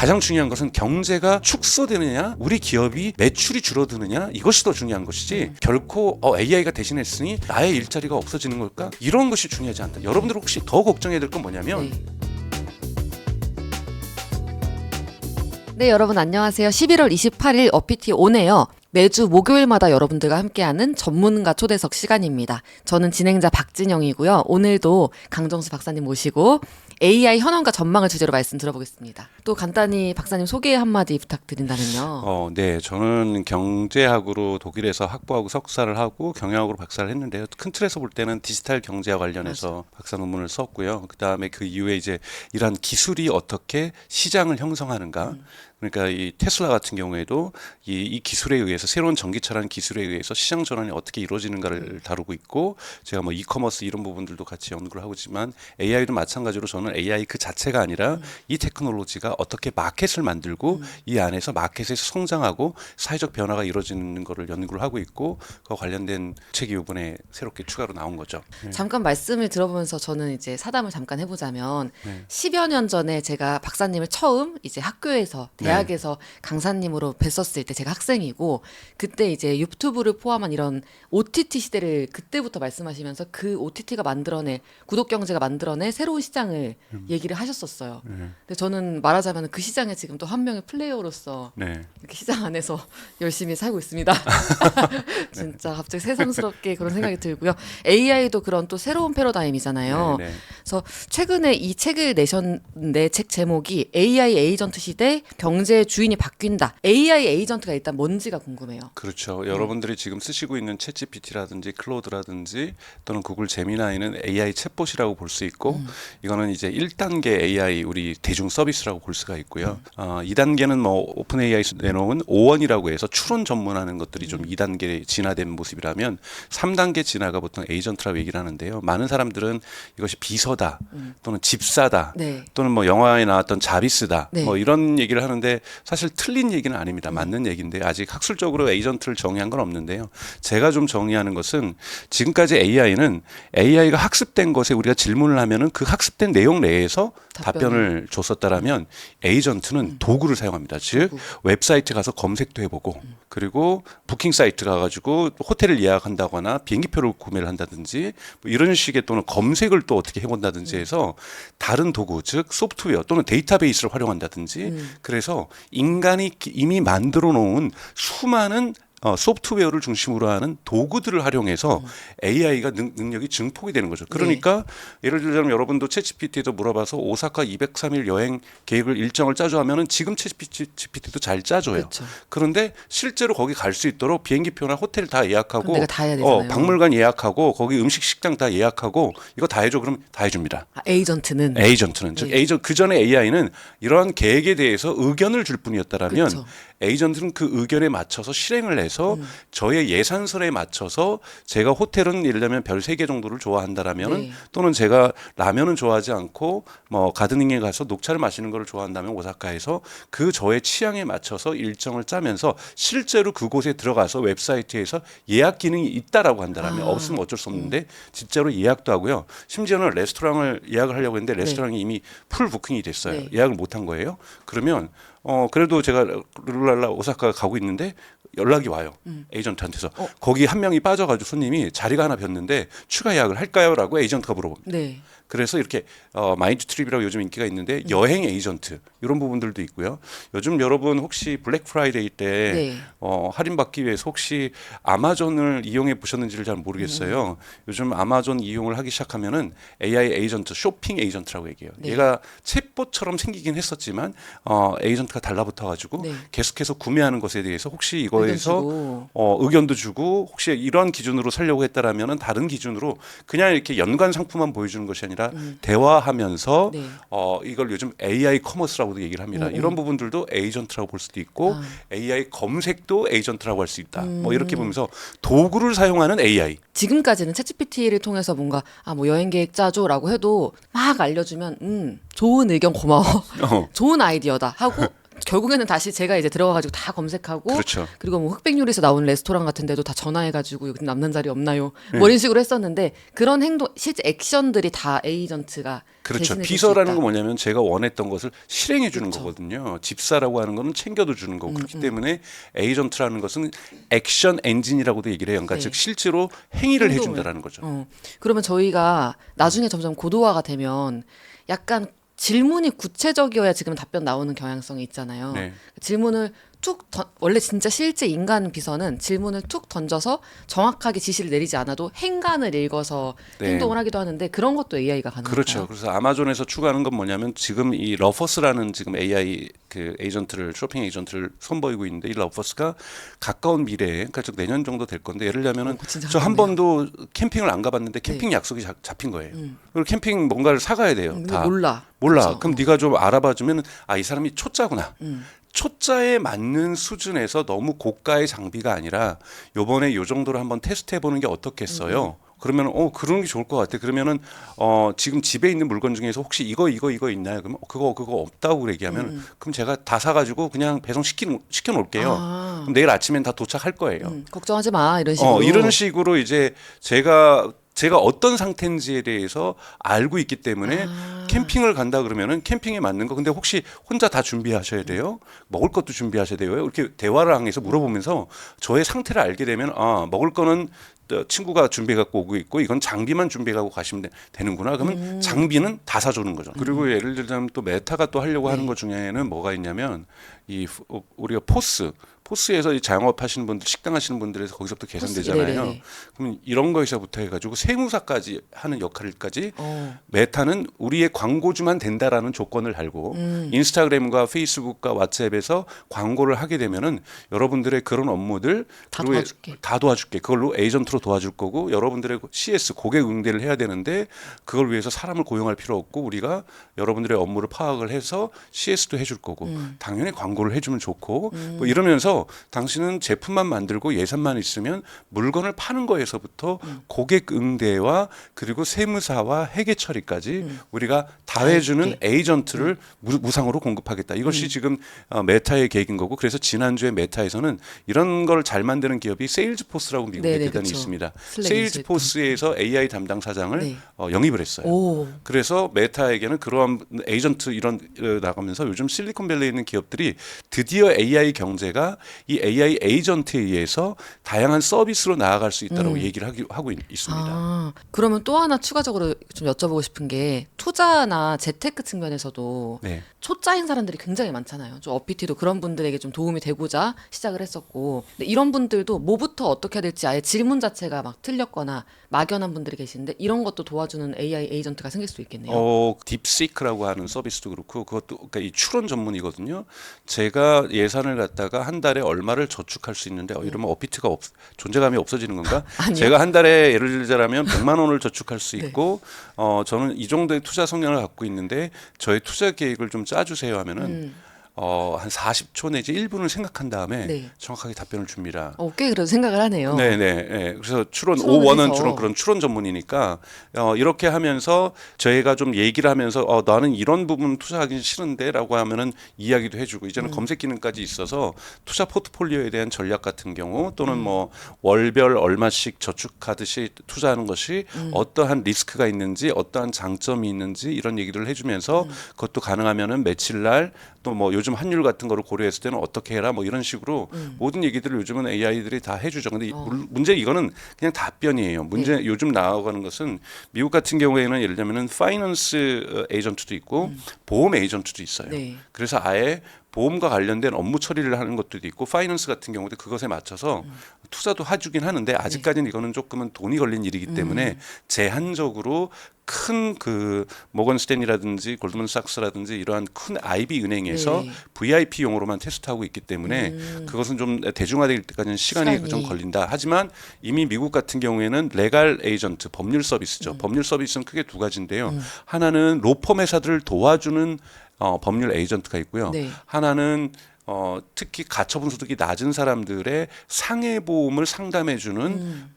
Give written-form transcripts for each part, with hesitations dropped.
가장 중요한 것은 경제가 축소되느냐, 우리 기업이 매출이 줄어드느냐, 이것이 더 중요한 것이지 결코 AI가 대신했으니 나의 일자리가 없어지는 걸까? 이런 것이 중요하지 않다. 여러분들 혹시 더 걱정해야 될 건 뭐냐면 네, 여러분 안녕하세요. 11월 28일 어피티 오네요. 매주 목요일마다 여러분들과 함께하는 전문가 초대석 시간입니다. 저는 진행자 박진영이고요. 오늘도 강정수 박사님 모시고 AI 현황과 전망을 주제로 말씀 들어보겠습니다. 또 간단히 박사님 소개 한마디 부탁드린다면요. 네, 저는 경제학으로 독일에서 학부하고 석사를 하고 경영학으로 박사를 했는데요. 큰 틀에서 볼 때는 디지털 경제와 관련해서 박사 논문을 썼고요. 그다음에 그 이후에 이제 이러한 기술이 어떻게 시장을 형성하는가. 그러니까 이 테슬라 같은 경우에도 이 기술에 의해서 새로운 전기차라는 기술에 의해서 시장 전환이 어떻게 이루어지는가를 다루고 있고, 제가 뭐 이커머스 이런 부분들도 같이 연구를 하고 있지만 AI도 마찬가지로 저는 AI 그 자체가 아니라 이 테크놀로지가 어떻게 마켓을 만들고 이 안에서 마켓에서 성장하고 사회적 변화가 이루어지는 거를 연구를 하고 있고, 그와 관련된 책이 이번에 새롭게 추가로 나온 거죠. 잠깐 말씀을 들어보면서 저는 이제 사담을 잠깐 해보자면 10여 년 전에 제가 박사님을 처음 이제 학교에서 대학에서 강사님으로 뵀었을 때 제가 학생이고, 그때 이제 유튜브를 포함한 이런 OTT 시대를 그때부터 말씀하시면서 그 OTT가 만들어낼, 구독 경제가 만들어낼 새로운 시장을 얘기를 하셨었어요. 근데 저는 말하자면 그 시장에 지금 또 한 명의 플레이어로서 이렇게 시장 안에서 열심히 살고 있습니다. 진짜 갑자기 새삼스럽게 그런 생각이 들고요. AI도 그런 또 새로운 패러다임이잖아요. 그래서 최근에 이 책을 내셨는데 책 제목이 AI 에이전트 시대 경제의 주인이 바뀐다. AI 에이전트가 일단 뭔지가 궁금해요. 그렇죠. 여러분들이 지금 쓰시고 있는 챗GPT라든지 클로드라든지 또는 구글 제미나이는 AI 챗봇이라고 볼 수 있고, 이거는 이제 1단계 AI 우리 대중 서비스라고 볼 수가 있고요. 2단계는 뭐 오픈 AI에서 내놓은 오원이라고 해서 추론 전문하는 것들이 좀 2단계 진화된 모습이라면, 3단계 진화가 보통 에이전트라고 얘기를 하는데요. 많은 사람들은 이것이 비서다 또는 집사다 또는 뭐 영화에 나왔던 자비스다 뭐 이런 얘기를 하는데, 사실 틀린 얘기는 아닙니다. 맞는 얘기인데 아직 학술적으로 에이전트를 정의한 건 없는데요. 제가 좀 정의하는 것은, 지금까지 AI는 AI가 학습된 것에 우리가 질문을 하면은 그 학습된 내용 내에서 답변을 줬었다라면, 에이전트는 도구를 사용합니다. 즉 웹사이트 가서 검색도 해보고, 그리고 부킹 사이트 가가지고 호텔을 예약한다거나 비행기표를 구매를 한다든지 뭐 이런 식의, 또는 검색을 또 어떻게 해본다든지 해서 다른 도구, 즉 소프트웨어 또는 데이터베이스를 활용한다든지, 그래서 인간이 이미 만들어 놓은 수많은 소프트웨어를 중심으로 하는 도구들을 활용해서 AI가 능력이 증폭이 되는 거죠. 그러니까 예를 들자면 여러분도 챗GPT에도 물어봐서 오사카 203일 여행 계획을 일정을 짜줘 하면은 지금 챗GPT도 잘 짜줘요. 그런데 실제로 거기 갈 수 있도록 비행기표나 호텔 다 예약하고, 내가 다 해야 되잖아요. 박물관 예약하고 거기 음식 식당 다 예약하고 이거 다 해줘. 그럼 다 해줍니다. 에이전트는 즉 그 전에 AI는 이러한 계획에 대해서 의견을 줄 뿐이었다라면, 에이전트는 그 의견에 맞춰서 실행을 해서 저의 예산설에 맞춰서, 제가 호텔은 예를 들면 별 3개 정도를 좋아한다라면은 또는 제가 라면은 좋아하지 않고 뭐 가드닝에 가서 녹차를 마시는 걸 좋아한다면 오사카에서 그 저의 취향에 맞춰서 일정을 짜면서 실제로 그곳에 들어가서 웹사이트에서 예약 기능이 있다라고 한다라면, 없으면 어쩔 수 없는데 진짜로 예약도 하고요. 심지어는 레스토랑을 예약을 하려고 했는데 레스토랑이 이미 풀 부킹이 됐어요. 예약을 못 한 거예요. 그러면 그래도 제가 룰랄라 오사카 가고 있는데 연락이 와요. 에이전트한테서. 거기 한 명이 빠져가지고 손님이 자리가 하나 비었는데 추가 예약을 할까요? 라고 에이전트가 물어봅니다. 그래서 이렇게 마인드 트립이라고 요즘 인기가 있는데, 여행 에이전트 이런 부분들도 있고요. 요즘 여러분 혹시 블랙 프라이데이 때 할인받기 위해서 혹시 아마존을 이용해 보셨는지를 잘 모르겠어요. 요즘 아마존 이용을 하기 시작하면은 AI 에이전트, 쇼핑 에이전트라고 얘기해요. 얘가 챗봇처럼 생기긴 했었지만 에이전트가 달라붙어가지고 계속해서 구매하는 것에 대해서 혹시 이거에서 의견도 주고, 혹시 이러한 기준으로 살려고 했다라면은 다른 기준으로 그냥 이렇게 연관 상품만 보여주는 것이 아니라 대화하면서 이걸 요즘 AI 커머스라고도 얘기를 합니다. 이런 부분들도 에이전트라고 볼 수도 있고, AI 검색도 에이전트라고 할 수 있다. 뭐 이렇게 보면서 도구를 사용하는 AI. 지금까지는 챗GPT를 통해서 뭔가 뭐 여행 계획 짜줘라고 해도 막 알려주면 좋은 의견 고마워. 좋은 아이디어다 하고 결국에는 다시 제가 이제 들어가가지고 다 검색하고 그렇죠. 그리고 뭐 흑백요리에서 나오는 레스토랑 같은 데도 다 전화해가지고 여기 남는 자리 없나요? 뭐 이런 식으로 했었는데 그런 행동 실제 액션들이 다 에이전트가 그렇죠. 대신해 줄수 비서라는 있다. 건 뭐냐면 제가 원했던 것을 실행해 주는 그렇죠. 거거든요. 집사라고 하는 거는 챙겨도 주는 거고 그렇기 때문에 에이전트라는 것은 액션 엔진이라고도 얘기를 해요. 그러니까 네. 즉 실제로 행위를 행동을. 해준다라는 거죠. 그러면 저희가 나중에 점점 고도화가 되면 약간 질문이 구체적이어야 지금 답변 나오는 경향성이 있잖아요. 네. 질문을 원래 진짜 실제 인간 비서는 질문을 툭 던져서 정확하게 지시를 내리지 않아도 행간을 읽어서 네. 행동을 하기도 하는데 그런 것도 AI가 가능할까요? 그렇죠. 그래서 아마존에서 추가하는 건 뭐냐면 지금 이 러퍼스라는 지금 AI 그 에이전트를 쇼핑 에이전트를 선보이고 있는데 이 러퍼스가 가까운 미래에 그러니까 즉 내년 정도 될 건데 예를 들면은 진짜 저 한 가깝네요. 번도 캠핑을 안 가봤는데 캠핑 약속이 잡힌 거예요. 그리고 캠핑 뭔가를 사가야 돼요. 근데 다 몰라. 몰라. 그쵸? 그럼 네가 좀 알아봐주면 아 이 사람이 초짜구나. 초짜에 맞는 수준에서 너무 고가의 장비가 아니라 요번에 요 정도로 한번 테스트해 보는 게 어떻겠어요? 그러면 그런 게 좋을 것 같아. 그러면은 지금 집에 있는 물건 중에서 혹시 이거 있나요? 그러면 그거 없다고 얘기하면 그럼 제가 다 사가지고 그냥 배송 시켜 놓을게요. 아. 그럼 내일 아침엔 다 도착할 거예요. 걱정하지 마 이런 식으로. 이런 식으로 이제 제가 어떤 상태인지에 대해서 알고 있기 때문에 캠핑을 간다 그러면은 캠핑에 맞는 거 근데 혹시 혼자 다 준비하셔야 돼요? 먹을 것도 준비하셔야 돼요? 이렇게 대화를 항해서 물어보면서 저의 상태를 알게 되면 먹을 거는 친구가 준비해 갖고 오고 있고 이건 장비만 준비해 갖고 가시면 되는구나. 그러면 장비는 다 사주는 거죠. 그리고 예를 들자면 또 메타가 또 하려고 하는 것 중에는 뭐가 있냐면 우리가 포스에서 이 자영업 하시는 분들, 식당 하시는 분들에서 거기서부터 계산되잖아요. 네네네. 그럼 이런 거에서부터 해가지고 세무사까지 하는 역할까지 어. 메타는 우리의 광고주만 된다라는 조건을 달고 인스타그램과 페이스북과 왓츠앱에서 광고를 하게 되면은 여러분들의 그런 업무들 다 그리고 도와줄게. 다 도와줄게. 그걸로 에이전트로 도와줄 거고 여러분들의 CS 고객 응대를 해야 되는데 그걸 위해서 사람을 고용할 필요 없고 우리가 여러분들의 업무를 파악을 해서 CS도 해줄 거고 당연히 광고를 해주면 좋고 뭐 이러면서 당신은 제품만 만들고 예산만 있으면 물건을 파는 거에서부터 고객 응대와 그리고 세무사와 회계 처리까지 우리가 다 해주는 에이전트를 무상으로 공급하겠다. 이것이 지금 메타의 계획인 거고 그래서 지난주에 메타에서는 이런 걸 잘 만드는 기업이 세일즈포스라고 미국에 네네, 대단히 그쵸. 있습니다. 슬랙 세일즈포스에서 AI 담당 사장을 네. 영입을 했어요. 오. 그래서 메타에게는 그러한 에이전트 이런 나가면서 요즘 실리콘밸리에 있는 기업들이 드디어 AI 경제가 이 AI 에이전트에 의해서 다양한 서비스로 나아갈 수 있다고 얘기를 하고 있습니다. 아, 그러면 또 하나 추가적으로 좀 여쭤보고 싶은 게 투자나 재테크 측면에서도 네. 초짜인 사람들이 굉장히 많잖아요. 좀 업비티도 그런 분들에게 좀 도움이 되고자 시작을 했었고 근데 이런 분들도 뭐부터 어떻게 해야 될지 아예 질문 자체가 막 틀렸거나 막연한 분들이 계시는데 이런 것도 도와주는 AI 에이전트가 생길 수 있겠네요. 딥시크라고 하는 서비스도 그렇고 그것도 그러니까 이 추론 전문이거든요. 제가 예산을 갖다가 한 달에 얼마를 저축할 수 있는데 이러면 업비트가 존재감이 없어지는 건가? 아니요. 제가 한 달에 예를 들자면 100만 원을 저축할 수 네. 있고 저는 이 정도의 투자 성향을 갖고 있는데 저의 투자 계획을 좀 짜주세요 하면은 한 40초 내지 1분을 생각한 다음에 네. 정확하게 답변을 줍니다. 꽤 그래도 생각을 하네요. 네네. 그래서 추론을 오원은 해서. 주로 그런 추론 전문이니까 이렇게 하면서 저희가 좀 얘기를 하면서 나는 이런 부분 투자하기 싫은데라고 하면은 이야기도 해주고 이제는 검색 기능까지 있어서 투자 포트폴리오에 대한 전략 같은 경우 또는 뭐 월별 얼마씩 저축하듯이 투자하는 것이 어떠한 리스크가 있는지 어떠한 장점이 있는지 이런 얘기를 해주면서 그것도 가능하면은 며칠 날 또 뭐 요즘 환율 같은 거를 고려했을 때는 어떻게 해라 뭐 이런 식으로 모든 얘기들을 요즘은 AI들이 다 해주죠. 근데 문제 이거는 그냥 답변이에요. 문제 요즘 나아가는 것은 미국 같은 경우에는 예를 들면은 파이낸스 에이전트도 있고 보험 에이전트도 있어요. 네. 그래서 아예 보험과 관련된 업무 처리를 하는 것도 있고 파이낸스 같은 경우도 그것에 맞춰서 투자도 해주긴 하는데 아직까지는 이거는 조금은 돈이 걸린 일이기 때문에 제한적으로 큰 그 모건 스탠리라든지 골드만삭스라든지 이러한 큰 IB 은행에서 네. VIP용으로만 테스트하고 있기 때문에 그것은 좀 대중화될 때까지는 시간이 좀 걸린다. 하지만 이미 미국 같은 경우에는 레갈 에이전트 법률 서비스죠. 법률 서비스는 크게 두 가지인데요. 하나는 로펌 회사들을 도와주는 법률 에이전트가 있고요. 네. 하나는 특히 가처분 소득이 낮은 사람들의 상해 보험을 상담해주는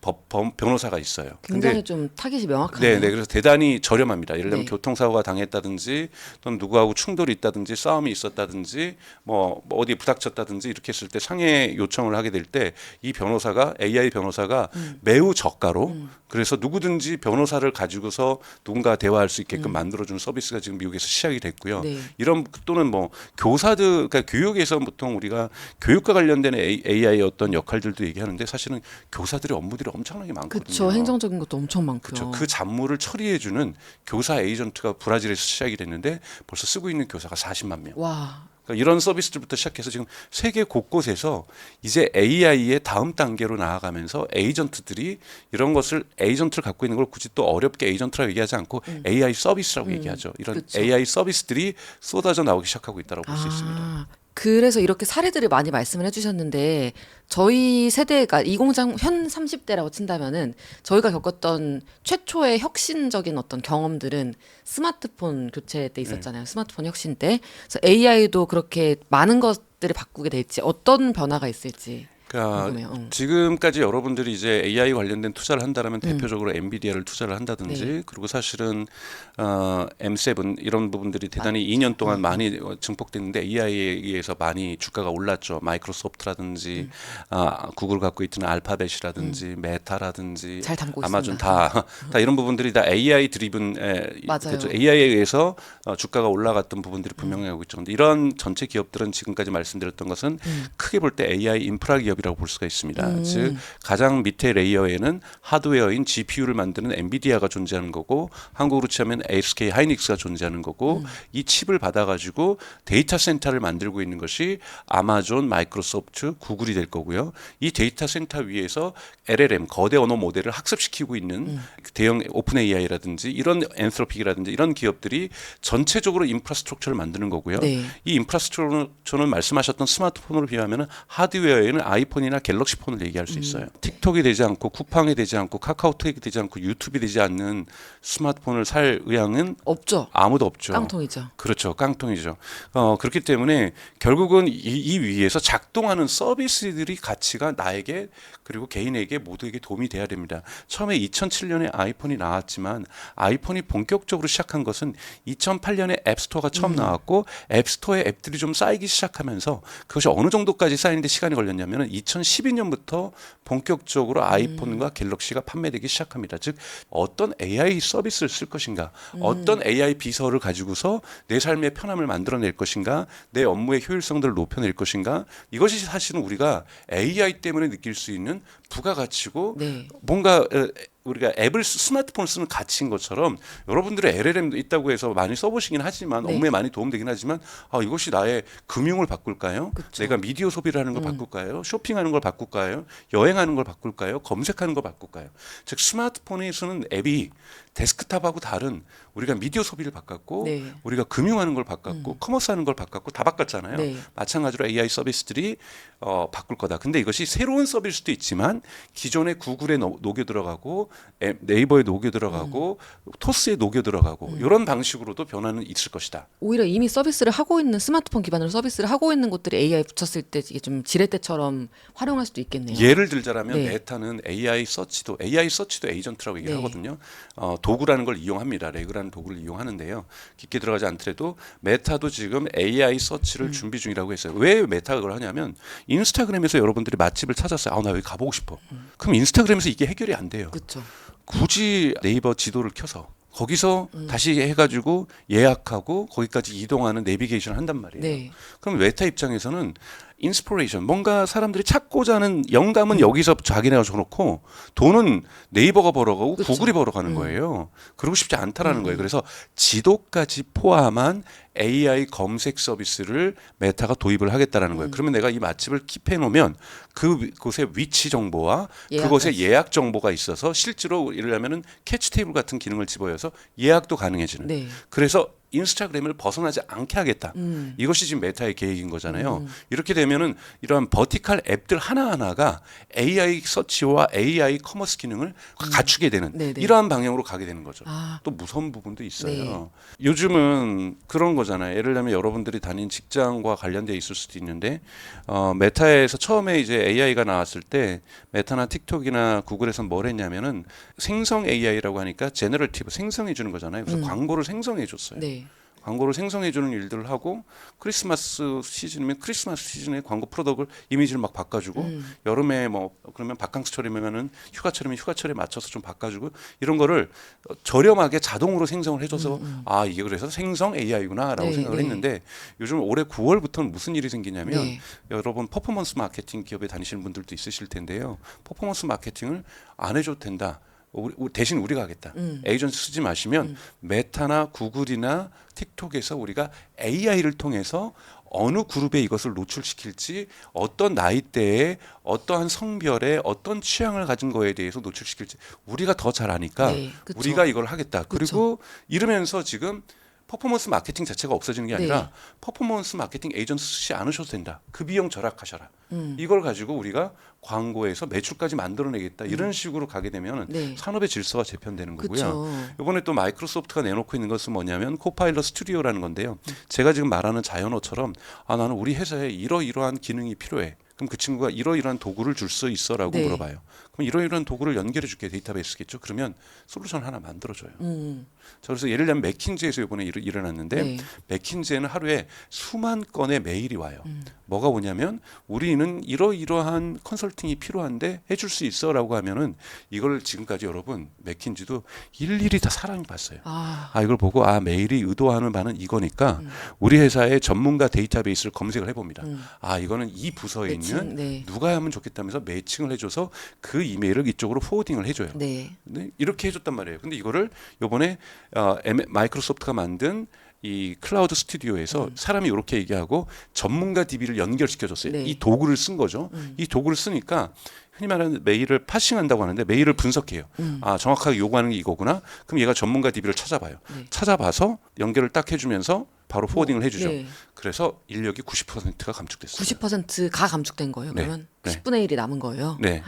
변호사가 있어요. 굉장히 좀 타깃이 명확하네요. 네, 그래서 대단히 저렴합니다. 예를 들면 네. 교통사고가 당했다든지 또는 누구하고 충돌이 있다든지 싸움이 있었다든지 뭐 어디에 부닥쳤다든지 이렇게 했을 때 상해 요청을 하게 될 때 이 변호사가 AI 변호사가 매우 저가로 그래서 누구든지 변호사를 가지고서 누군가 대화할 수 있게끔 만들어주는 서비스가 지금 미국에서 시작이 됐고요. 네. 이런 또는 뭐 교사들 그러니까 교육에서 보통 우리가 교육과 관련된 AI의 어떤 역할들도 얘기하는데 사실은 교사들의 업무들이 엄청나게 많거든요. 그렇죠. 행정적인 것도 엄청 많고요. 그렇죠. 그 잡무를 처리해주는 교사 에이전트가 브라질에서 시작이 됐는데 벌써 쓰고 있는 교사가 40만 명. 와. 그러니까 이런 서비스들부터 시작해서 지금 세계 곳곳에서 이제 AI의 다음 단계로 나아가면서 에이전트들이 이런 것을 에이전트를 갖고 있는 걸 굳이 또 어렵게 에이전트라고 얘기하지 않고 AI 서비스라고 얘기하죠. 이런 그쵸. AI 서비스들이 쏟아져 나오기 시작하고 있다고 볼 수 있습니다. 그래서 이렇게 사례들을 많이 말씀을 해주셨는데 저희 세대가 이 공장 현 30대라고 친다면은 저희가 겪었던 최초의 혁신적인 어떤 경험들은 스마트폰 교체 때 있었잖아요. 스마트폰 혁신 때. 그래서 AI도 그렇게 많은 것들을 바꾸게 될지 어떤 변화가 있을지 그러니까 궁금해요. 지금까지 여러분들이 이제 AI 관련된 투자를 한다면 대표적으로 엔비디아를 투자를 한다든지 네. 그리고 사실은 M7 이런 부분들이 대단히 2년 동안 많이 증폭됐는데 AI에 의해서 많이 주가가 올랐죠. 마이크로소프트라든지 구글 갖고 있는 알파벳이라든지 메타라든지 잘 담고 아마존 있습니다. 다 이런 부분들이 다 AI 드리븐 맞아요. AI에 의해서 주가가 올라갔던 부분들이 분명히 하고 있죠. 근데 이런 전체 기업들은 지금까지 말씀드렸던 것은 크게 볼 때 AI 인프라 기업이라고 볼 수가 있습니다. 즉 가장 밑에 레이어에는 하드웨어인 GPU를 만드는 엔비디아가 존재하는 거고 한국으로 치면 SK 하이닉스가 존재하는 거고 이 칩을 받아가지고 데이터 센터를 만들고 있는 것이 아마존, 마이크로소프트, 구글이 될 거고요. 이 데이터 센터 위에서 LLM 거대 언어 모델을 학습시키고 있는 대형 오픈 AI라든지 이런 엔트로픽이라든지 이런 기업들이 전체적으로 인프라스트럭처를 만드는 거고요. 네. 이 인프라스트럭처는 말씀하셨던 스마트폰으로 비하면 하드웨어에는 아이폰이나 갤럭시 폰을 얘기할 수 있어요. 틱톡이 되지 않고 쿠팡이 되지 않고 카카오톡이 되지 않고 유튜브이 되지 않는 스마트폰을 살 의향은 없죠. 아무도 없죠. 깡통이죠. 그렇죠. 깡통이죠. 그렇기 때문에 결국은 이 위에서 작동하는 서비스들이 가치가 나에게 그리고 개인에게 모두에게 도움이 돼야 됩니다. 처음에 2007년에 아이폰이 나왔지만 아이폰이 본격적으로 시작한 것은 2008년에 앱스토어가 처음 나왔고 앱스토어에 앱들이 좀 쌓이기 시작하면서 그것이 어느 정도까지 쌓이는데 시간이 걸렸냐면 2012년부터 본격적으로 아이폰과 갤럭시가 판매되기 시작합니다. 즉 어떤 AI 서비스를 쓸 것인가, 어떤 AI 비서를 가지고서 내 삶의 편함을 만들어낼 것인가, 내 업무의 효율성들을 높여낼 것인가, 이것이 사실은 우리가 AI 때문에 느낄 수 있는 부가가치고 네. 뭔가 우리가 스마트폰을 쓰는 가치인 것처럼 여러분들의 LLM도 있다고 해서 많이 써보시긴 하지만 네. 업무에 많이 도움되긴 하지만 이것이 나의 금융을 바꿀까요? 그쵸. 내가 미디어 소비를 하는 걸 바꿀까요? 쇼핑하는 걸 바꿀까요? 여행하는 걸 바꿀까요? 검색하는 걸 바꿀까요? 즉 스마트폰에서는 앱이 데스크탑하고 다른 우리가 미디어 소비를 바꿨고 네. 우리가 금융하는 걸 바꿨고 커머스하는 걸 바꿨고 다 바꿨잖아요. 네. 마찬가지로 AI 서비스들이 바꿀 거다. 근데 이것이 새로운 서비스도 있지만 기존의 구글에 녹여 들어가고 네이버에 녹여 들어가고 토스에 녹여 들어가고 이런 방식으로도 변화는 있을 것이다. 오히려 이미 서비스를 하고 있는 스마트폰 기반으로 서비스를 하고 있는 곳들이 AI 붙였을 때 이게 좀 지렛대처럼 활용할 수도 있겠네요. 예를 들자면 네. 메타는 AI 서치도 에이전트라고 얘기를 네. 하거든요. 도구라는 걸 이용합니다. 레그라는 도구를 이용하는데요. 깊게 들어가지 않더라도 메타도 지금 AI 서치를 준비 중이라고 했어요. 왜 메타가 그걸 하냐면 인스타그램에서 여러분들이 맛집을 찾았어요. 나 여기 가보고 싶어. 그럼 인스타그램에서 이게 해결이 안 돼요. 그렇죠. 굳이 네이버 지도를 켜서 거기서 다시 해가지고 예약하고 거기까지 이동하는 내비게이션을 한단 말이에요. 네. 그럼 메타 입장에서는 인스피레이션 뭔가 사람들이 찾고자 하는 영감은 여기서 자기네가 줘놓고 돈은 네이버가 벌어가고 그쵸. 구글이 벌어가는 거예요. 그러고 싶지 않다라는 거예요. 그래서 지도까지 포함한 AI 검색 서비스를 메타가 도입을 하겠다라는 거예요. 그러면 내가 이 맛집을 킵해 놓으면 그곳의 위치 정보와 그곳의 예약 정보가 있어서 실제로 이러려면은 캐치 테이블 같은 기능을 집어여서 예약도 가능해지는. 네. 그래서 인스타그램을 벗어나지 않게 하겠다. 이것이 지금 메타의 계획인 거잖아요. 이렇게 되면은 이러한 버티컬 앱들 하나하나가 AI 서치와 AI 커머스 기능을 갖추게 되는 네네. 이러한 방향으로 가게 되는 거죠. 아. 또 무서운 부분도 있어요. 네. 요즘은 그런 거잖아요. 예를 들면 여러분들이 다닌 직장과 관련돼 있을 수도 있는데 메타에서 처음에 이제 AI가 나왔을 때 메타나 틱톡이나 구글에서 뭘 했냐면은 생성 AI라고 하니까 제너러티브 생성해 주는 거잖아요. 그래서 광고를 생성해 줬어요. 네. 광고를 생성해 주는 일들을 하고 크리스마스 시즌이면 크리스마스 시즌에 광고 프로덕트를 이미지를 막 바꿔주고 여름에 뭐 그러면 바캉스철이면은 휴가철이면 휴가철에 맞춰서 좀 바꿔주고 이런 거를 저렴하게 자동으로 생성을 해줘서 아 이게 그래서 생성 AI구나라고 네, 생각을 네. 했는데 요즘 올해 9월부터는 무슨 일이 생기냐면 네. 여러분 퍼포먼스 마케팅 기업에 다니시는 분들도 있으실 텐데요. 퍼포먼스 마케팅을 안 해줘도 된다. 대신 우리가 하겠다. 에이전트 쓰지 마시면 메타나 구글이나 틱톡에서 우리가 AI를 통해서 어느 그룹에 이것을 노출시킬지 어떤 나이대에 어떠한 성별에 어떤 취향을 가진 거에 대해서 노출시킬지 우리가 더 잘 아니까 네, 그쵸. 우리가 이걸 하겠다. 그쵸. 그리고 이러면서 지금 퍼포먼스 마케팅 자체가 없어지는 게 아니라 네. 퍼포먼스 마케팅 에이전트 쓰지 않으셔도 된다. 그 비용 절약하셔라. 이걸 가지고 우리가 광고에서 매출까지 만들어내겠다. 이런 식으로 가게 되면 네. 산업의 질서가 재편되는 거고요. 그쵸. 이번에 또 마이크로소프트가 내놓고 있는 것은 뭐냐면 코파일럿 스튜디오라는 건데요. 제가 지금 말하는 자연어처럼 아 나는 우리 회사에 이러이러한 기능이 필요해. 그럼 그 친구가 이러이러한 도구를 줄 수 있어라고 네. 물어봐요. 그럼 이러이러한 도구를 연결해 줄게 데이터베이스겠죠. 그러면 솔루션 하나 만들어줘요. 저 그래서 예를 들면 맥킨지에서 이번에 일어났는데 네. 맥킨지에는 하루에 수만 건의 메일이 와요. 뭐가 오냐면 우리는 이러이러한 컨설팅이 필요한데 해줄 수 있어라고 하면은 이걸 지금까지 여러분 맥킨지도 일일이 다 사람이 봤어요. 아. 이걸 보고 메일이 의도하는 바는 이거니까 우리 회사의 전문가 데이터베이스를 검색을 해봅니다. 이거는 이 부서에 매칭, 있는 네. 누가 하면 좋겠다면서 매칭을 해줘서 그 이메일을 이쪽으로 포워딩을 해줘요. 네. 네, 이렇게 해줬단 말이에요. 근데 이거를 요번에 마이크로소프트가 만든 이 클라우드 스튜디오에서 사람이 이렇게 얘기하고 전문가 DB를 연결시켜줬어요. 네. 이 도구를 쓴 거죠. 이 도구를 쓰니까 흔히 말하는 메일을 파싱한다고 하는데 메일을 분석해요. 정확하게 요구하는 게 이거구나. 그럼 얘가 전문가 DB를 찾아봐요. 네. 찾아봐서 연결을 딱 해주면서 바로 포워딩을 해주죠. 네. 그래서 인력이 90%가 감축됐어요. 90%가 감축된 거예요. 네. 그러면 네. 10분의 1이 남은 거예요. 네.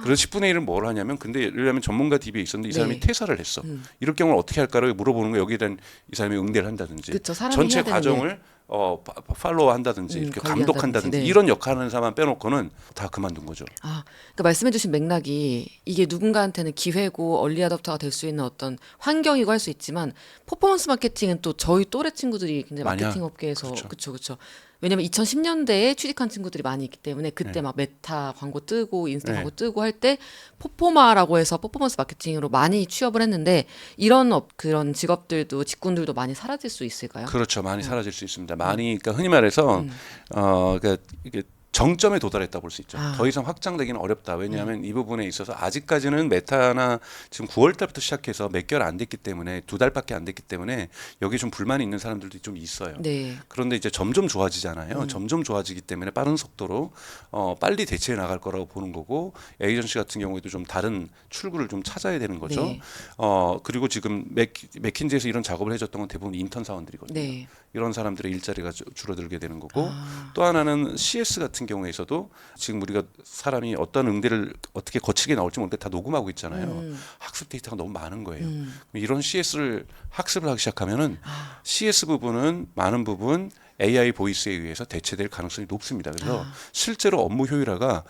그래서 10분의 1은 뭘 하냐면 근데 예를 들면 전문가 DB에 있었는데 이 사람이 네. 퇴사를 했어. 이럴 경우는 어떻게 할까를 물어보는 거 여기에 대한 이 사람이 응대를 한다든지 그쵸, 사람이 전체 해야 되는 과정을 팔로우 한다든지 이렇게 관리한다든지, 감독한다든지 네. 이런 역할 하는 사람만 빼놓고는 다 그만둔 거죠. 그러니까 말씀해주신 맥락이 이게 누군가한테는 기회고 얼리 아답터가 될 수 있는 어떤 환경이고 할 수 있지만 퍼포먼스 마케팅은 또 저희 또래 친구들이 굉장히 많이 마케팅 업계에서 그렇죠. 그쵸. 왜냐면 2010년대에 취직한 친구들이 많이 있기 때문에 그때 막 메타 광고 뜨고 인스타 네. 광고 뜨고 할 때 포포마라고 해서 퍼포먼스 마케팅으로 많이 취업을 했는데 이런 그런 직업들도 직군들도 많이 사라질 수 있을까요? 그렇죠. 많이 사라질 수 있습니다. 많이 그러니까 흔히 말해서 그러니까 이게 정점에 도달했다 볼 수 있죠. 더 이상 확장되기는 어렵다. 왜냐하면 이 부분에 있어서 아직까지는 메타나 지금 9월 달부터 시작해서 몇 개월 안 됐기 때문에 2달밖에 안 됐기 때문에 여기 좀 불만이 있는 사람들도 좀 있어요. 네. 그런데 이제 점점 좋아지잖아요. 점점 좋아지기 때문에 빠른 속도로 빨리 대체해 나갈 거라고 보는 거고 에이전시 같은 경우에도 좀 다른 출구를 좀 찾아야 되는 거죠. 네. 그리고 지금 맥킨지에서 이런 작업을 해줬던 건 대부분 인턴 사원들이거든요. 네. 이런 사람들의 일자리가 줄어들게 되는 거고 또 하나는 CS 같은 경우에서도 지금 우리가 사람이 어떤 응대를 어떻게 거치게 나올지 모르는데 다 녹음하고 있잖아요. 학습 데이터가 너무 많은 거예요. 이런 CS를 학습을 하기 시작하면은 CS 부분은 많은 부분 AI 보이스에 의해서 대체될 가능성이 높습니다. 그래서 실제로 업무 효율화가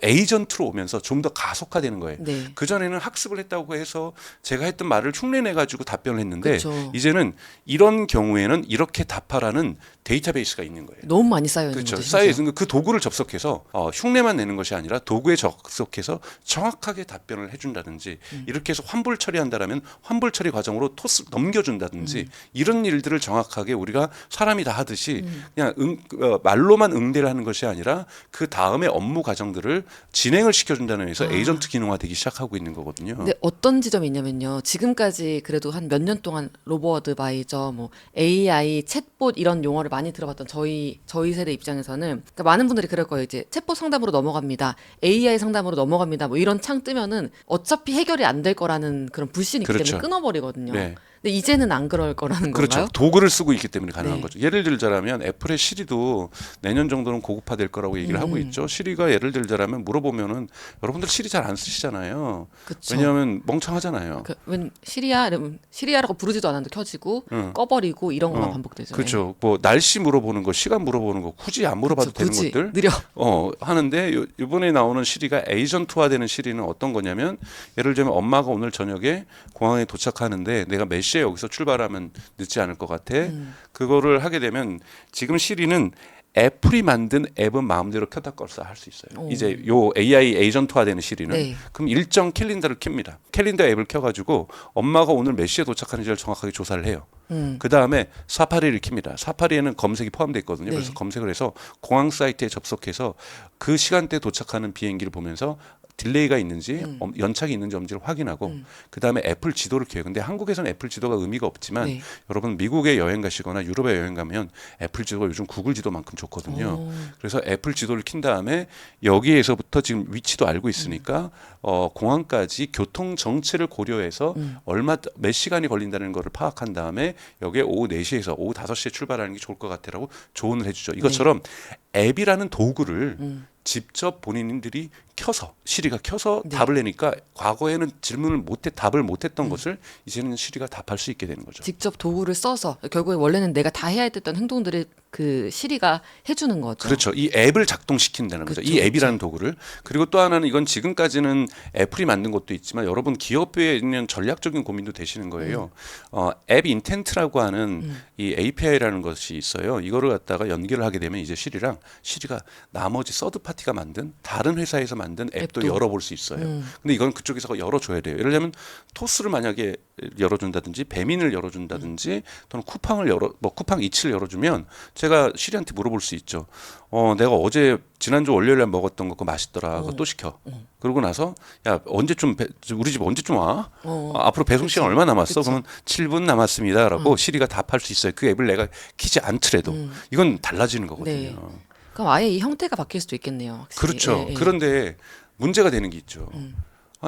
에이전트로 오면서 좀 더 가속화되는 거예요. 네. 그전에는 학습을 했다고 해서 제가 했던 말을 흉내내 가지고 답변을 했는데 그쵸. 이제는 이런 경우에는 이렇게 답하라는 데이터베이스가 있는 거예요. 너무 많이 쌓여 있는 그렇죠. 거죠. 쌓여 있는 그 도구를 접속해서 흉내만 내는 것이 아니라 도구에 접속해서 정확하게 답변을 해준다든지 이렇게 해서 환불 처리한다라면 환불 처리 과정으로 토스 넘겨준다든지 이런 일들을 정확하게 우리가 사람이 다 하듯이 그냥 말로만 응대를 하는 것이 아니라 그 다음에 업무 과정들을 진행을 시켜준다는 의미에서 에이전트 기능화되기 시작하고 있는 거거든요. 근데 어떤 지점이 있냐면요. 지금까지 그래도 한 몇 년 동안 로보 어드바이저, 뭐 AI, 챗봇 이런 용어를 많이 들어봤던 저희 세대 입장에서는 그러니까 많은 분들이 그럴 거예요. 이제 챗봇 상담으로 넘어갑니다. AI 상담으로 넘어갑니다. 뭐 이런 창 뜨면은 어차피 해결이 안 될 거라는 그런 불신이 있기 그렇죠. 때문에 끊어버리거든요. 네. 근데 이제는 안 그럴 거라는 그렇죠. 건가요? 도구를 쓰고 있기 때문에 가능한 네. 거죠. 예를 들자면 애플의 시리도 내년 정도는 고급화될 거라고 얘기를 하고 있죠. 시리가 예를 들자면 물어보면은 여러분들 시리 잘 안 쓰시잖아요. 그쵸. 왜냐하면 멍청하잖아요. 웬 시리아 이러면 시리아라고 부르지도 않았는데 켜지고 꺼버리고 이런 것만 반복되죠. 그렇죠. 뭐 날씨 물어보는 거, 시간 물어보는 거 굳이 안 물어봐도 그쵸, 되는 굳이 것들 느려. 하는데 이번에 나오는 시리가 에이전트화되는 시리는 어떤 거냐면 예를 들면 엄마가 오늘 저녁에 공항에 도착하는데 내가 몇 시에 여기서 출발하면 늦지 않을 것 같아. 그거를 하게 되면 지금 시리는 애플이 만든 앱은 마음대로 켰다 껐다 할 수 있어요. 오. 이제 요 AI 에이전트화되는 시리는 네. 그럼 일정 캘린더를 켭니다. 캘린더 앱을 켜가지고 엄마가 오늘 몇 시에 도착하는지를 정확하게 조사를 해요. 그 다음에 사파리를 켭니다. 사파리에는 검색이 포함되어 있거든요. 네. 그래서 검색을 해서 공항 사이트에 접속해서 그 시간대에 도착하는 비행기를 보면서 딜레이가 있는지 연착이 있는지 없는지를 확인하고 그다음에 애플 지도를 켜요. 근데 한국에서는 애플 지도가 의미가 없지만 네. 여러분 미국에 여행 가시거나 유럽에 여행 가면 애플 지도가 요즘 구글 지도만큼 좋거든요. 그래서 애플 지도를 킨 다음에 여기에서부터 지금 위치도 알고 있으니까 공항까지 교통 정체를 고려해서 몇 시간이 걸린다는 거를 파악한 다음에 여기에 오후 4시에서 오후 5시에 출발하는 게 좋을 것 같아라고 조언을 해주죠. 이것처럼 앱이라는 도구를 직접 본인들이 켜서 시리가 켜서 네. 답을 내니까 과거에는 답을 못했던 것을 이제는 시리가 답할 수 있게 되는 거죠. 직접 도구를 써서 결국에 원래는 내가 다 해야 됐던 행동들을 그 시리가 해주는 거죠. 그렇죠. 이 앱을 작동시킨다는 거죠. 그쵸, 이 앱이라는 도구를. 그리고 또 하나는 이건 지금까지는 애플이 만든 것도 있지만 여러분 기업에 있는 전략적인 고민도 되시는 거예요. 앱 인텐트라고 하는 이 API라는 것이 있어요. 이거를 갖다가 연결을 하게 되면 이제 시리가 나머지 서드 파티가 만든 다른 회사에서 만든 앱도 열어볼 수 있어요. 근데 이건 그쪽에서 열어줘야 돼요. 예를 들면 토스를 만약에 열어준다든지 배민을 열어준다든지 또는 쿠팡 이츠를 열어주면 제가 시리한테 물어볼 수 있죠. 내가 지난주 월요일에 먹었던 거 그거 맛있더라. 그거 또 시켜. 그러고 나서 야 언제쯤 우리 집 언제쯤 와? 앞으로 배송 시간 얼마 남았어? 그러면 7분 남았습니다라고 시리가 답할 수 있어요. 그 앱을 내가 키지 않더라도 이건 달라지는 거거든요. 네. 그럼 아예 이 형태가 바뀔 수도 있겠네요. 확실히. 그렇죠. 예, 예. 그런데 문제가 되는 게 있죠.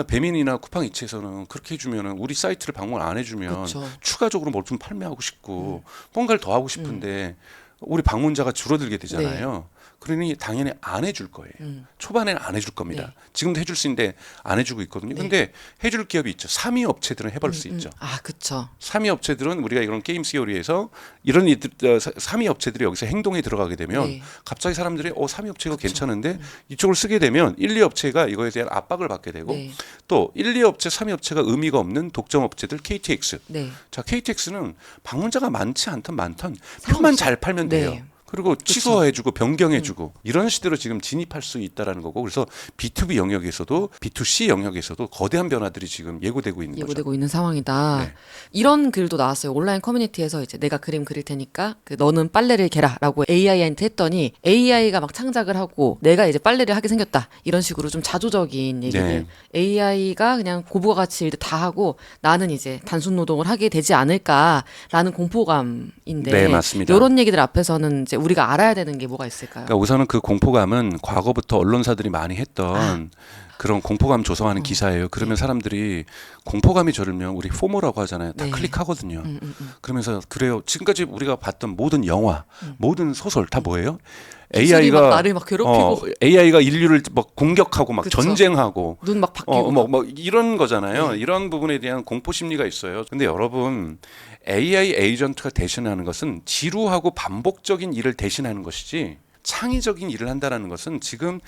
배민이나 쿠팡 이츠에서는 그렇게 해주면은 우리 사이트를 방문 안 해주면 그쵸. 추가적으로 뭘 좀 판매하고 싶고 뭔가를 더 하고 싶은데 우리 방문자가 줄어들게 되잖아요. 그러니 당연히 안 해줄 거예요. 초반에는 안 해줄 겁니다. 네. 지금도 해줄 수 있는데 안 해주고 있거든요. 네. 근데 해줄 기업이 있죠. 3위 업체들은 해볼 수 있죠. 아, 그쵸. 3위 업체들은 우리가 이런 게임 시어리에서 이런 3위 업체들이 여기서 행동에 들어가게 되면 네. 갑자기 사람들이 3위 업체가 괜찮은데 이쪽을 쓰게 되면 1, 2 업체가 이거에 대한 압박을 받게 되고 네. 또 1, 2 업체, 3위 업체가 의미가 없는 독점 업체들 KTX. 네. 자, KTX는 방문자가 많지 않든 많든 상관없어요. 표만 잘 팔면 돼요. 네. 그리고 취소해주고 변경해주고 이런 시대로 지금 진입할 수 있다라는 거고 그래서 B2B 영역에서도 B2C 영역에서도 거대한 변화들이 지금 예고되고 있는 거죠. 예고되고 있는 상황이다. 네. 이런 글도 나왔어요. 온라인 커뮤니티에서 이제 내가 그림 그릴 테니까 너는 빨래를 개라라고 AI한테 했더니 AI가 막 창작을 하고 내가 이제 빨래를 하게 생겼다. 이런 식으로 좀 자조적인 얘기를 네. AI가 그냥 고부가 같이 일들 다 하고 나는 이제 단순 노동을 하게 되지 않을까라는 공포감인데 네, 맞습니다. 이런 얘기들 앞에서는 이제 우리가 알아야 되는 게 뭐가 있을까요? 그러니까 우선은 그 공포감은 과거부터 언론사들이 많이 했던 그런 공포감 조성하는 기사예요. 그러면 사람들이 공포감이 저르면 우리 포모라고 하잖아요. 다 네. 클릭하거든요. 그러면서 그래요. 지금까지 우리가 봤던 모든 영화, 모든 소설 다 뭐예요? 기술이 막 나를 막 괴롭히고 AI가 인류를 막 공격하고 막 그쵸. 전쟁하고 눈 막 바뀌고 뭐 이런 거잖아요. 이런 부분에 대한 공포 심리가 있어요. 근데 여러분 AI 에이전트가 대신하는 것은 지루하고 반복적인 일을 대신하는 것이지 창의적인 일을 한다는 것은 지금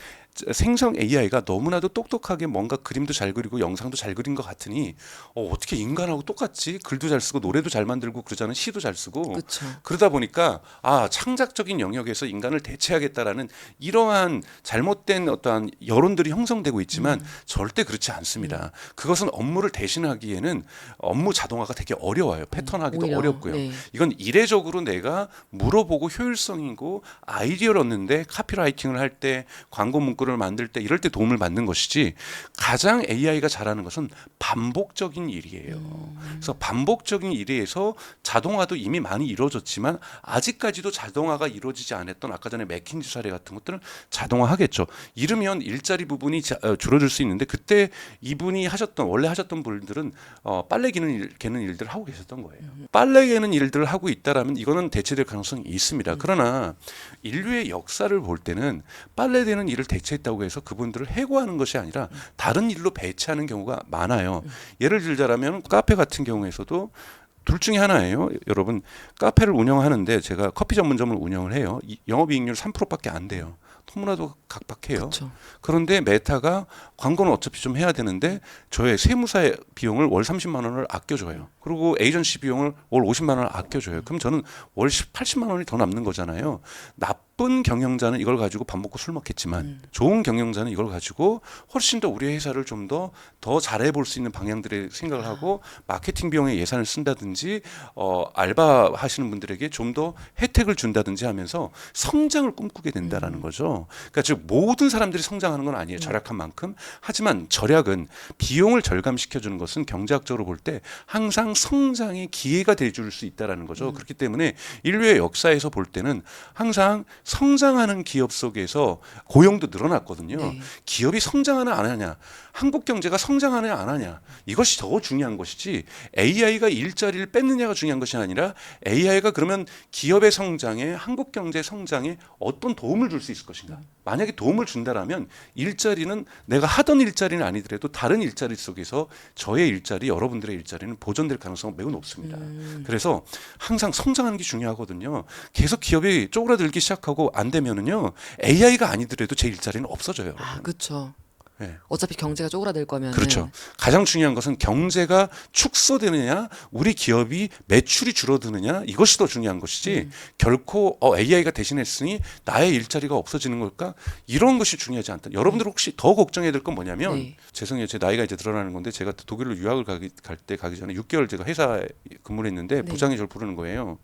생성 AI가 너무나도 똑똑하게 뭔가 그림도 잘 그리고 영상도 잘 그린 것 같으니 어떻게 인간하고 똑같지? 글도 잘 쓰고 노래도 잘 만들고 그러잖아요. 시도 잘 쓰고. 그쵸. 그러다 보니까 창작적인 영역에서 인간을 대체하겠다라는 이러한 잘못된 어떠한 여론들이 형성되고 있지만 절대 그렇지 않습니다. 그것은 업무를 대신하기에는 업무 자동화가 되게 어려워요. 패턴하기도 오히려, 어렵고요. 네. 이건 이례적으로 내가 물어보고 효율성이고 아이디어를 얻는데 카피라이팅을 할 때 광고 문구 문구를 만들 때 이럴 때 도움을 받는 것이지 가장 AI가 잘하는 것은 반복적인 일이에요. 그래서 반복적인 일에서 자동화도 이미 많이 이루어졌지만 아직까지도 자동화가 이루어지지 않았던 아까 전에 맥킨지 사례 같은 것들은 자동화하겠죠. 이르면 일자리 부분이 줄어들 수 있는데 그때 이분이 원래 하셨던 분들은 빨래 개는 일들을 하고 계셨던 거예요. 빨래 개는 일들을 하고 있다라면 이거는 대체될 가능성이 있습니다. 그러나 인류의 역사를 볼 때는 빨래 개는 일을 대체했다고 해서 그분들을 해고하는 것이 아니라 다른 일로 배치하는 경우가 많아요. 예를 들자면 카페 같은 경우에서도 둘 중에 하나예요. 여러분 카페를 운영하는데 제가 커피 전문점을 운영을 해요. 영업이익률 3%밖에 안 돼요. 너무나도 각박해요. 그쵸. 그런데 메타가 광고는 어차피 좀 해야 되는데 저의 세무사 비용을 월 30만 원을 아껴줘요. 그리고 에이전시 비용을 월 50만 원을 아껴줘요. 그럼 저는 월 80만 원이 더 남는 거잖아요. 나쁜 경영자는 이걸 가지고 밥 먹고 술 먹겠지만 좋은 경영자는 이걸 가지고 훨씬 더 우리 회사를 좀 더 잘해볼 수 있는 방향들의 생각을 하고 마케팅 비용에 예산을 쓴다든지 알바 하시는 분들에게 좀 더 혜택을 준다든지 하면서 성장을 꿈꾸게 된다라는 거죠. 그러니까 즉 모든 사람들이 성장하는 건 아니에요. 절약한 만큼. 하지만 절약은 비용을 절감시켜주는 것은 경제학적으로 볼 때 항상 성장의 기회가 돼줄 수 있다라는 거죠. 그렇기 때문에 인류의 역사에서 볼 때는 항상 성장하는 기업 속에서 고용도 늘어났거든요. 네. 기업이 성장하냐 안 하냐, 한국 경제가 성장하냐 안 하냐 이것이 더 중요한 것이지 AI가 일자리를 뺏느냐가 중요한 것이 아니라 AI가 그러면 기업의 성장에 한국 경제 성장에 어떤 도움을 줄 수 있을 것인가. 만약에 도움을 준다라면 일자리는 내가 하던 일자리는 아니더라도 다른 일자리 속에서 저의 일자리, 여러분들의 일자리는 보존될 가능성은 매우 높습니다. 그래서 항상 성장하는 게 중요하거든요. 계속 기업이 쪼그라들기 시작하고 안 되면은요 AI가 아니더라도 제 일자리는 없어져요. 아, 그렇죠. 네. 어차피 경제가 쪼그라들 거면 그렇죠. 가장 중요한 것은 경제가 축소되느냐, 우리 기업이 매출이 줄어드느냐 이것이 더 중요한 것이지 결코 AI가 대신했으니 나의 일자리가 없어지는 걸까 이런 것이 중요하지 않다. 여러분들 혹시 더 걱정해야 될 건 뭐냐면 네. 죄송해요, 제 나이가 이제 드러나는 건데 제가 독일로 유학을 가기 전에 6개월 제가 회사에 근무를 했는데 네. 부장이 저를 부르는 거예요.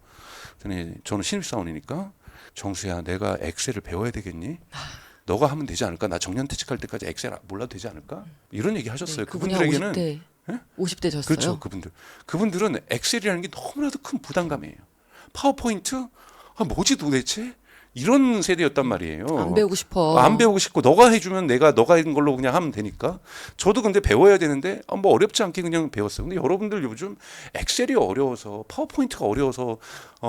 저는 신입사원이니까 정수야, 내가 엑셀을 배워야 되겠니? 너가 하면 되지 않을까? 나 정년퇴직할 때까지 엑셀 몰라도 되지 않을까? 이런 얘기 하셨어요. 네, 그분이 그분들에게는 50대, 예? 50대셨어요. 그렇죠. 그분들은 엑셀이라는 게 너무나도 큰 부담감이에요. 파워포인트? 뭐지 도대체? 이런 세대였단 말이에요. 안 배우고 싶어. 안 배우고 싶고 너가 해주면 너가 있는 걸로 그냥 하면 되니까. 저도 근데 배워야 되는데 뭐 어렵지 않게 그냥 배웠어요. 근데 여러분들 요즘 엑셀이 어려워서 파워포인트가 어려워서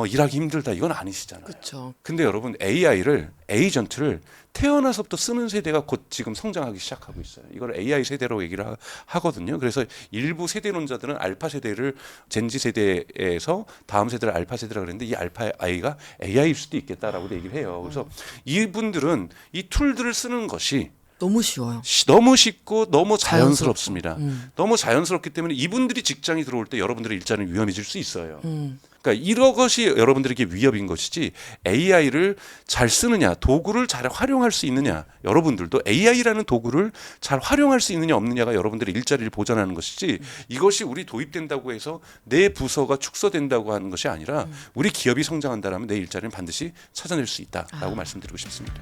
일하기 힘들다 이건 아니시잖아요. 그렇죠. 근데 여러분 에이전트를 태어나서부터 쓰는 세대가 곧 지금 성장하기 시작하고 있어요. 이걸 AI 세대라고 얘기를 하거든요. 그래서 일부 세대론자들은 알파 세대를 젠지 세대에서 다음 세대를 알파 세대라고 그랬는데 이 알파 I가 AI일 수도 있겠다라고 얘기를 해요. 그래서 이분들은 이 툴들을 쓰는 것이 너무 쉬워요. 너무 쉽고 너무 자연스럽습니다. 자연스럽고. 너무 자연스럽기 때문에 이분들이 직장에 들어올 때 여러분들의 일자리는 위험해질 수 있어요. 그러니까 이런 것이 여러분들에게 위협인 것이지 AI를 잘 쓰느냐, 도구를 잘 활용할 수 있느냐, 여러분들도 AI라는 도구를 잘 활용할 수 있느냐 없느냐가 여러분들의 일자리를 보장하는 것이지 이것이 우리 도입된다고 해서 내 부서가 축소된다고 하는 것이 아니라 우리 기업이 성장한다면 내 일자리는 반드시 찾아낼 수 있다라고 말씀드리고 싶습니다.